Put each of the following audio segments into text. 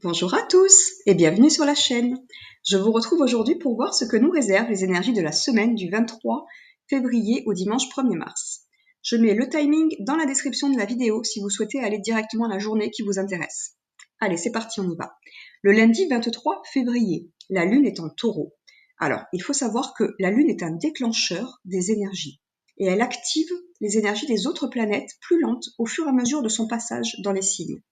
Bonjour à tous et bienvenue sur la chaîne. Je vous retrouve aujourd'hui pour voir ce que nous réservent les énergies de la semaine du 23 février au dimanche 1er mars. Je mets le timing dans la description de la vidéo si vous souhaitez aller directement à la journée qui vous intéresse. Allez, c'est parti, on y va. Le lundi 23 février, la Lune est en Taureau. Alors, il faut savoir que la Lune est un déclencheur des énergies et elle active les énergies des autres planètes plus lentes au fur et à mesure de son passage dans les signes.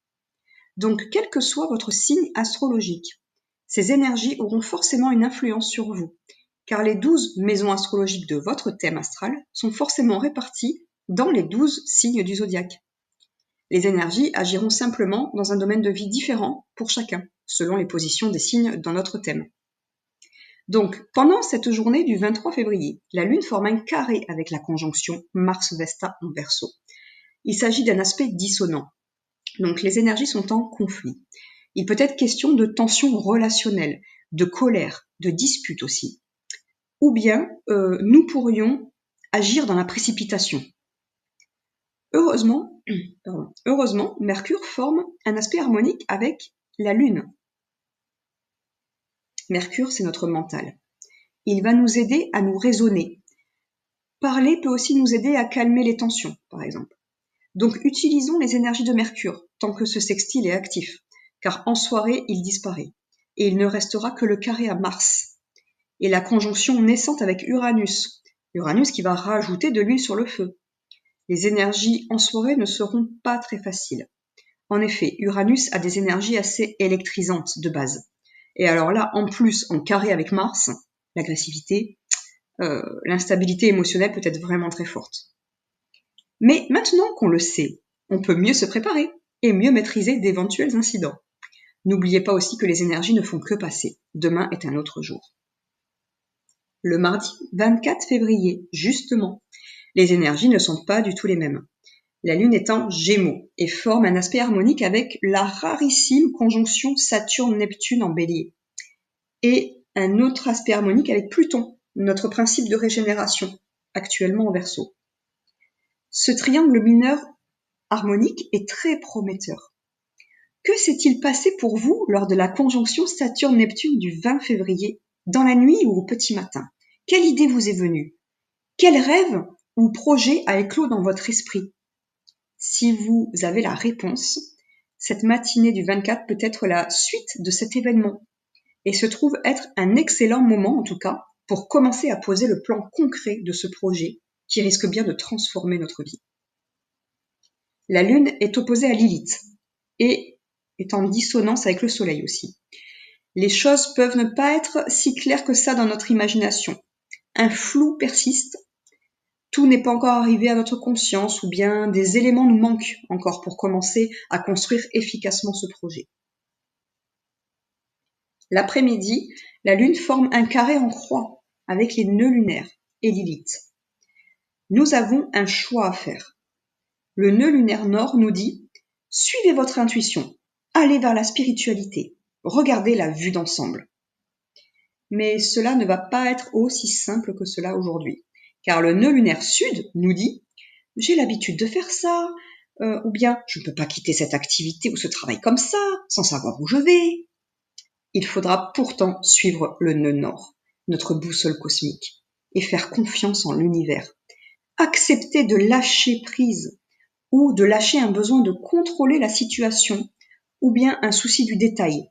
Donc, quel que soit votre signe astrologique, ces énergies auront forcément une influence sur vous, car les 12 maisons astrologiques de votre thème astral sont forcément réparties dans les 12 signes du zodiaque. Les énergies agiront simplement dans un domaine de vie différent pour chacun, selon les positions des signes dans notre thème. Donc, pendant cette journée du 23 février, la Lune forme un carré avec la conjonction Mars-Vesta en Verseau. Il s'agit d'un aspect dissonant. Donc les énergies sont en conflit. Il peut être question de tensions relationnelles, de colère, de disputes aussi. Ou bien nous pourrions agir dans la précipitation. Heureusement, Mercure forme un aspect harmonique avec la Lune. Mercure, c'est notre mental. Il va nous aider à nous raisonner. Parler peut aussi nous aider à calmer les tensions, par exemple. Donc utilisons les énergies de Mercure tant que ce sextile est actif, car en soirée il disparaît, et il ne restera que le carré à Mars, et la conjonction naissante avec Uranus, Uranus qui va rajouter de l'huile sur le feu. Les énergies en soirée ne seront pas très faciles. En effet, Uranus a des énergies assez électrisantes de base. Et alors là, en plus, en carré avec Mars, l'agressivité, l'instabilité émotionnelle peut être vraiment très forte. Mais maintenant qu'on le sait, on peut mieux se préparer et mieux maîtriser d'éventuels incidents. N'oubliez pas aussi que les énergies ne font que passer. Demain est un autre jour. Le mardi 24 février, justement, les énergies ne sont pas du tout les mêmes. La Lune est en Gémeaux et forme un aspect harmonique avec la rarissime conjonction Saturne-Neptune en Bélier. Et un autre aspect harmonique avec Pluton, notre principe de régénération, actuellement en Verseau. Ce triangle mineur harmonique est très prometteur. Que s'est-il passé pour vous lors de la conjonction Saturne-Neptune du 20 février, dans la nuit ou au petit matin? Quelle idée vous est venue? Quel rêve ou projet a éclos dans votre esprit? Si vous avez la réponse, cette matinée du 24 peut être la suite de cet événement et se trouve être un excellent moment en tout cas pour commencer à poser le plan concret de ce projet qui risque bien de transformer notre vie. La Lune est opposée à Lilith et est en dissonance avec le Soleil aussi. Les choses peuvent ne pas être si claires que ça dans notre imagination. Un flou persiste, tout n'est pas encore arrivé à notre conscience ou bien des éléments nous manquent encore pour commencer à construire efficacement ce projet. L'après-midi, la Lune forme un carré en croix avec les nœuds lunaires et Lilith. Nous avons un choix à faire. Le nœud lunaire nord nous dit « Suivez votre intuition, allez vers la spiritualité, regardez la vue d'ensemble ». Mais cela ne va pas être aussi simple que cela aujourd'hui, car le nœud lunaire sud nous dit « J'ai l'habitude de faire ça », ou bien « Je ne peux pas quitter cette activité ou ce travail comme ça, sans savoir où je vais ». Il faudra pourtant suivre le nœud nord, notre boussole cosmique, et faire confiance en l'univers. Accepter de lâcher prise, ou de lâcher un besoin de contrôler la situation, ou bien un souci du détail,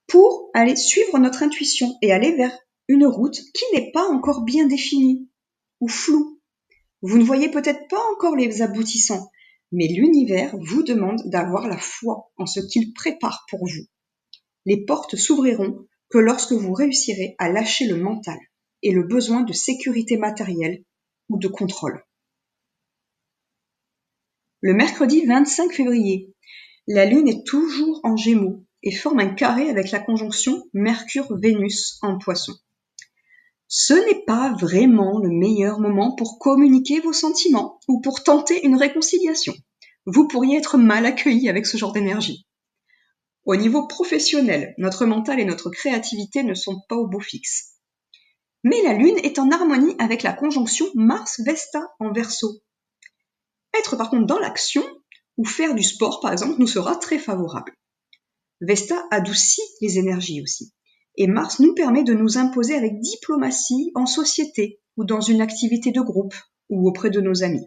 pour aller suivre notre intuition et aller vers une route qui n'est pas encore bien définie, ou floue. Vous ne voyez peut-être pas encore les aboutissants, mais l'univers vous demande d'avoir la foi en ce qu'il prépare pour vous. Les portes s'ouvriront que lorsque vous réussirez à lâcher le mental et le besoin de sécurité matérielle ou de contrôle. Le mercredi 25 février, la Lune est toujours en Gémeaux et forme un carré avec la conjonction Mercure-Vénus en Poisson. Ce n'est pas vraiment le meilleur moment pour communiquer vos sentiments ou pour tenter une réconciliation. Vous pourriez être mal accueilli avec ce genre d'énergie. Au niveau professionnel, notre mental et notre créativité ne sont pas au beau fixe. Mais la Lune est en harmonie avec la conjonction Mars-Vesta en Verseau. Être par contre dans l'action ou faire du sport par exemple nous sera très favorable. Vesta adoucit les énergies aussi. Et Mars nous permet de nous imposer avec diplomatie en société ou dans une activité de groupe ou auprès de nos amis.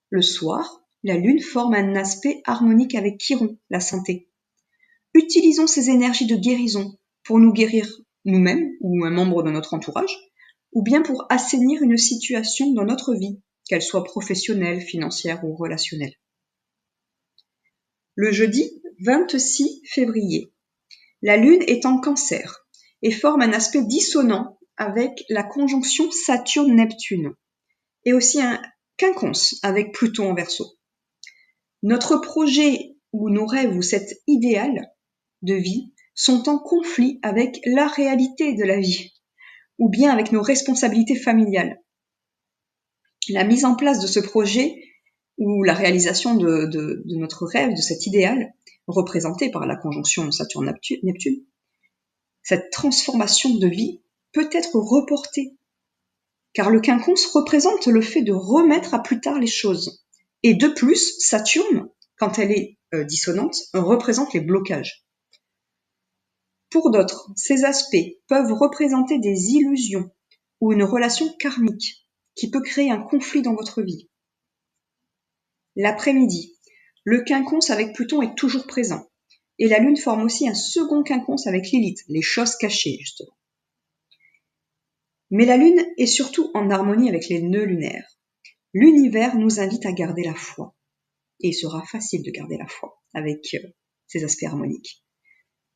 Le soir, la Lune forme un aspect harmonique avec Chiron, la santé. Utilisons ces énergies de guérison pour nous guérir nous-mêmes ou un membre de notre entourage, ou bien pour assainir une situation dans notre vie, qu'elle soit professionnelle, financière ou relationnelle. Le jeudi 26 février, la Lune est en Cancer et forme un aspect dissonant avec la conjonction Saturne-Neptune et aussi un quinconce avec Pluton en Verseau. Notre projet ou nos rêves ou cet idéal de vie sont en conflit avec la réalité de la vie ou bien avec nos responsabilités familiales. La mise en place de ce projet ou la réalisation de notre rêve, de cet idéal, représenté par la conjonction Saturne-Neptune, cette transformation de vie peut être reportée, car le quinconce représente le fait de remettre à plus tard les choses. Et de plus, Saturne, quand elle est dissonante, représente les blocages. Pour d'autres, ces aspects peuvent représenter des illusions ou une relation karmique qui peut créer un conflit dans votre vie. L'après-midi, le quinconce avec Pluton est toujours présent. Et la Lune forme aussi un second quinconce avec Lilith, les choses cachées justement. Mais la Lune est surtout en harmonie avec les nœuds lunaires. L'univers nous invite à garder la foi. Et il sera facile de garder la foi avec ces aspects harmoniques.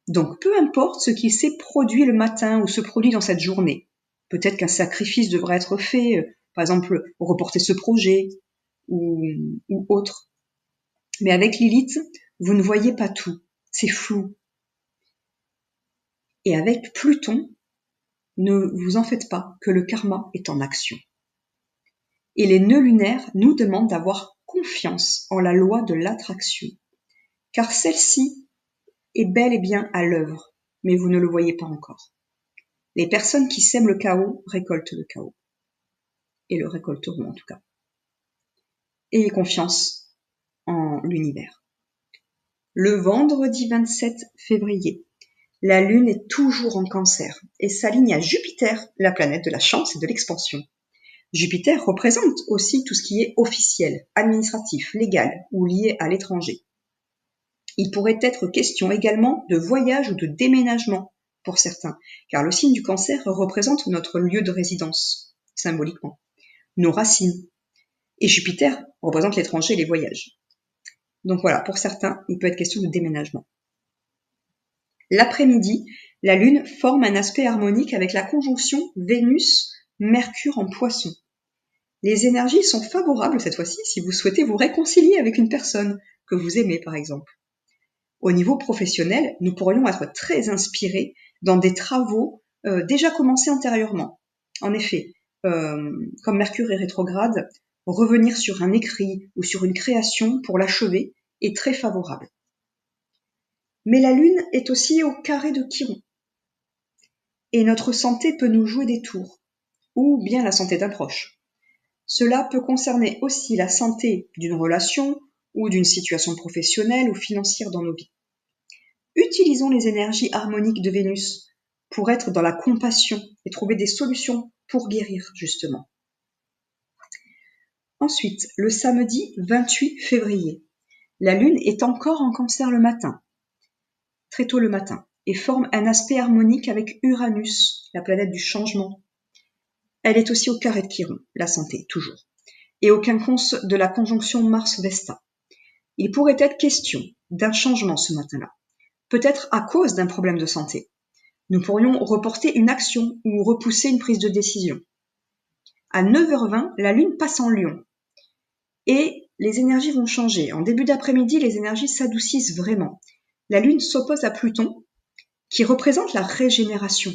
Donc peu importe ce qui s'est produit le matin ou se produit dans cette journée. Peut-être qu'un sacrifice devra être fait, par exemple reporter ce projet ou autre. Mais avec Lilith, vous ne voyez pas tout. C'est flou. Et avec Pluton, ne vous en faites pas que le karma est en action. Et les nœuds lunaires nous demandent d'avoir confiance en la loi de l'attraction, car celle-ci est bel et bien à l'œuvre, mais vous ne le voyez pas encore. Les personnes qui sèment le chaos récoltent le chaos, et le récolteront en tout cas. Ayez confiance en l'univers. Le vendredi 27 février, la Lune est toujours en Cancer et s'aligne à Jupiter, la planète de la chance et de l'expansion. Jupiter représente aussi tout ce qui est officiel, administratif, légal ou lié à l'étranger. Il pourrait être question également de voyage ou de déménagement pour certains, car le signe du Cancer représente notre lieu de résidence, symboliquement, nos racines. Et Jupiter représente l'étranger et les voyages. Donc voilà, pour certains, il peut être question de déménagement. L'après-midi, la Lune forme un aspect harmonique avec la conjonction Vénus-Mercure en Poisson. Les énergies sont favorables cette fois-ci si vous souhaitez vous réconcilier avec une personne que vous aimez par exemple. Au niveau professionnel, nous pourrions être très inspirés dans des travaux déjà commencés antérieurement. En effet, comme Mercure est rétrograde, revenir sur un écrit ou sur une création pour l'achever est très favorable. Mais la Lune est aussi au carré de Chiron. Et notre santé peut nous jouer des tours, ou bien la santé d'un proche. Cela peut concerner aussi la santé d'une relation ou d'une situation professionnelle ou financière dans nos vies. Utilisons les énergies harmoniques de Vénus pour être dans la compassion et trouver des solutions pour guérir, justement. Ensuite, le samedi 28 février, la Lune est encore en Cancer le matin, très tôt le matin, et forme un aspect harmonique avec Uranus, la planète du changement. Elle est aussi au carré de Chiron, la santé, toujours, et au quinconce de la conjonction Mars-Vesta. Il pourrait être question d'un changement ce matin-là, peut-être à cause d'un problème de santé. Nous pourrions reporter une action ou repousser une prise de décision. À 9h20, la Lune passe en Lion, et les énergies vont changer. En début d'après-midi, les énergies s'adoucissent vraiment. La Lune s'oppose à Pluton, qui représente la régénération,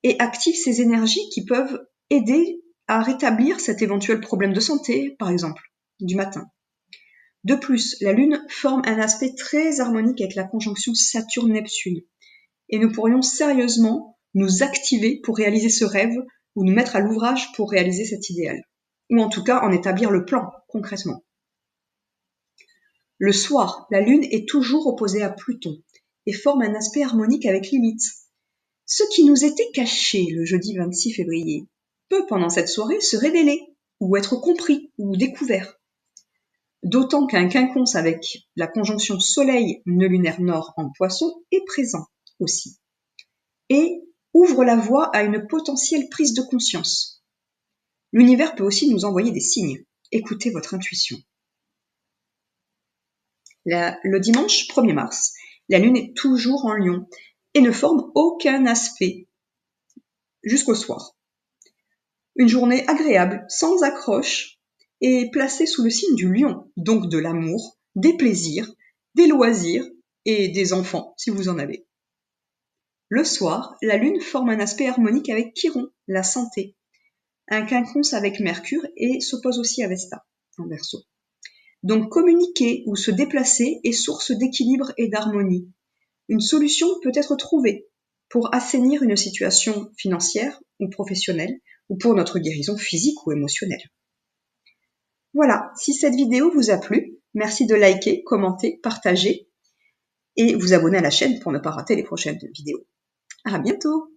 et active ces énergies qui peuvent aider à rétablir cet éventuel problème de santé, par exemple, du matin. De plus, la Lune forme un aspect très harmonique avec la conjonction Saturne-Neptune, et nous pourrions sérieusement nous activer pour réaliser ce rêve ou nous mettre à l'ouvrage pour réaliser cet idéal, ou en tout cas en établir le plan concrètement. Le soir, la Lune est toujours opposée à Pluton et forme un aspect harmonique avec Lilith. Ce qui nous était caché le jeudi 26 février peut, pendant cette soirée, se révéler, ou être compris, ou découvert. D'autant qu'un quinconce avec la conjonction Soleil nœud lunaire Nord en Poisson est présent aussi, et ouvre la voie à une potentielle prise de conscience. L'univers peut aussi nous envoyer des signes. Écoutez votre intuition. Le dimanche 1er mars, la Lune est toujours en Lion et ne forme aucun aspect jusqu'au soir. Une journée agréable, sans accroche, et placée sous le signe du Lion, donc de l'amour, des plaisirs, des loisirs et des enfants, si vous en avez. Le soir, la Lune forme un aspect harmonique avec Chiron, la santé, un quinconce avec Mercure et s'oppose aussi à Vesta, en Verseau. Donc communiquer ou se déplacer est source d'équilibre et d'harmonie. Une solution peut être trouvée pour assainir une situation financière ou professionnelle ou pour notre guérison physique ou émotionnelle. Voilà, si cette vidéo vous a plu, merci de liker, commenter, partager et vous abonner à la chaîne pour ne pas rater les prochaines vidéos. À bientôt!